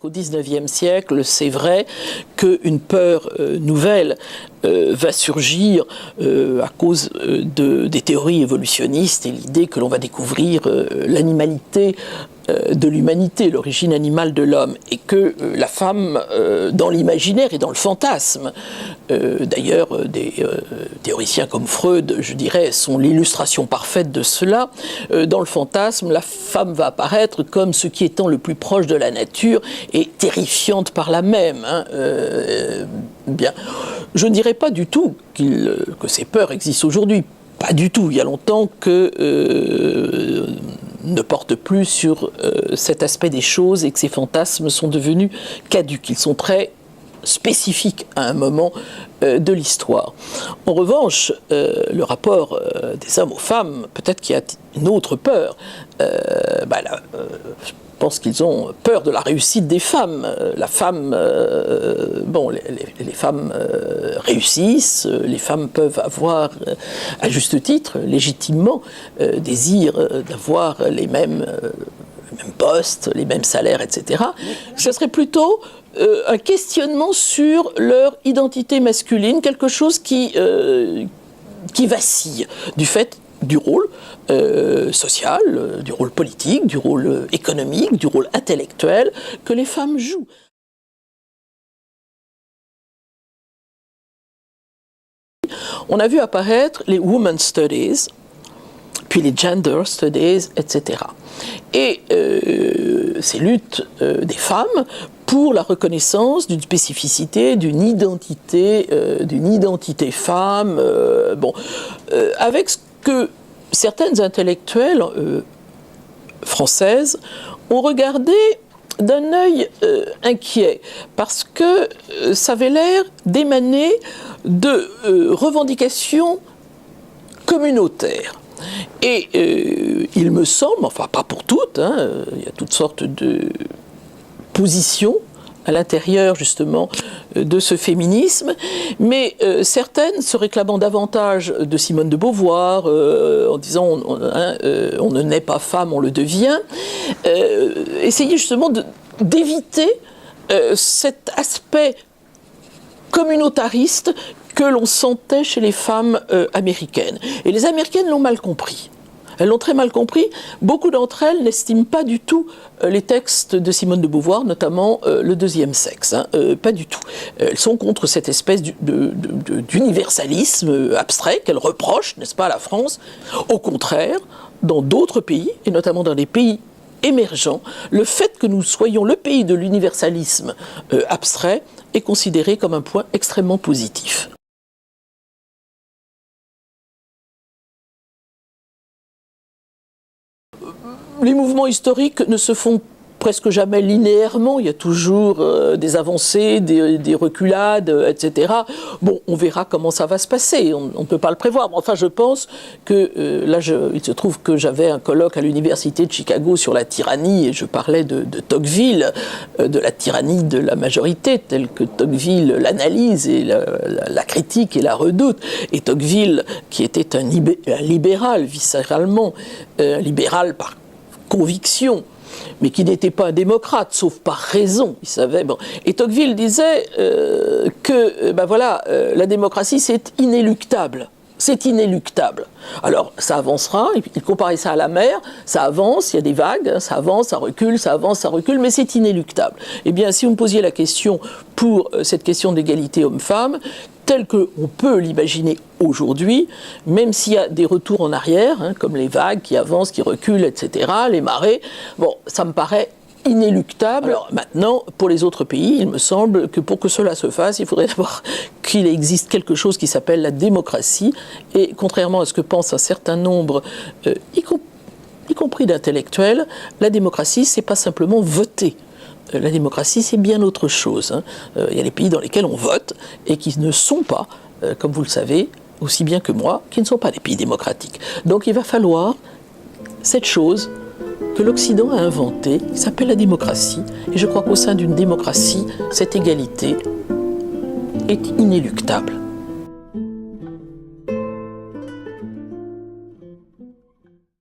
qu'au XIXe siècle, c'est vrai qu'une peur nouvelle va surgir à cause des théories évolutionnistes et l'idée que l'on va découvrir l'animalité de l'humanité, l'origine animale de l'homme, et que la femme, dans l'imaginaire et dans le fantasme, d'ailleurs des théoriciens comme Freud, je dirais, sont l'illustration parfaite de cela, dans le fantasme, la femme va apparaître comme ce qui étant le plus proche de la nature et terrifiante par là même. Bien. Je ne dirais pas du tout que ces peurs existent aujourd'hui. Pas du tout. Il y a longtemps que ne porte plus sur cet aspect des choses et que ces fantasmes sont devenus caducs. Ils sont très spécifiques à un moment de l'histoire. En revanche, le rapport des hommes aux femmes, peut-être qu'il y a une autre peur. Je pense qu'ils ont peur de la réussite des femmes. La femme, les femmes réussissent, les femmes peuvent avoir, à juste titre, légitimement, désir d'avoir les mêmes postes, les mêmes salaires, etc. Ce serait plutôt un questionnement sur leur identité masculine, quelque chose qui vacille du fait du rôle social, du rôle politique, du rôle économique, du rôle intellectuel que les femmes jouent. On a vu apparaître les Women's Studies, puis les Gender Studies, etc. Et ces luttes des femmes pour la reconnaissance d'une spécificité, d'une identité femme, avec ce que certaines intellectuelles françaises ont regardé d'un œil inquiet, parce que ça avait l'air d'émaner de revendications communautaires. Et il me semble, enfin pas pour toutes, il y a toutes sortes de positions à l'intérieur justement de ce féminisme, mais certaines se réclamant davantage de Simone de Beauvoir, en disant on ne naît pas femme, on le devient, essayer justement d'éviter cet aspect communautariste que l'on sentait chez les femmes américaines. Et les américaines l'ont mal compris. Elles l'ont très mal compris. Beaucoup d'entre elles n'estiment pas du tout les textes de Simone de Beauvoir, notamment Le deuxième sexe. Pas du tout. Elles sont contre cette espèce d'universalisme abstrait qu'elles reprochent, n'est-ce pas, à la France. Au contraire, dans d'autres pays, et notamment dans les pays émergents, le fait que nous soyons le pays de l'universalisme abstrait est considéré comme un point extrêmement positif. Les mouvements historiques ne se font presque jamais linéairement, il y a toujours des avancées, des reculades, etc. Bon, on verra comment ça va se passer, on ne peut pas le prévoir. Enfin, je pense que, il se trouve que j'avais un colloque à l'université de Chicago sur la tyrannie, et je parlais de Tocqueville, de la tyrannie de la majorité, telle que Tocqueville l'analyse, et la critique et la redoute. Et Tocqueville, qui était un libéral, viscéralement, libéral par conviction, mais qui n'était pas un démocrate, sauf par raison, il savait. Bon. Et Tocqueville disait que la démocratie, c'est inéluctable. C'est inéluctable. Alors, ça avancera, il comparait ça à la mer, ça avance, il y a des vagues, ça avance, ça recule, ça avance, ça recule, mais c'est inéluctable. Eh bien, si vous me posiez la question pour cette question d'égalité homme-femme, telle qu'on peut l'imaginer aujourd'hui, même s'il y a des retours en arrière, comme les vagues qui avancent, qui reculent, etc., les marées, bon, ça me paraît inéluctable. Alors maintenant, pour les autres pays, il me semble que pour que cela se fasse, il faudrait d'abord qu'il existe quelque chose qui s'appelle la démocratie, et contrairement à ce que pense un certain nombre, y compris d'intellectuels, la démocratie, c'est pas simplement voter. La démocratie, c'est bien autre chose. Il y a des pays dans lesquels on vote et qui ne sont pas, comme vous le savez, aussi bien que moi, qui ne sont pas des pays démocratiques. Donc il va falloir cette chose que l'Occident a inventée, qui s'appelle la démocratie. Et je crois qu'au sein d'une démocratie, cette égalité est inéluctable.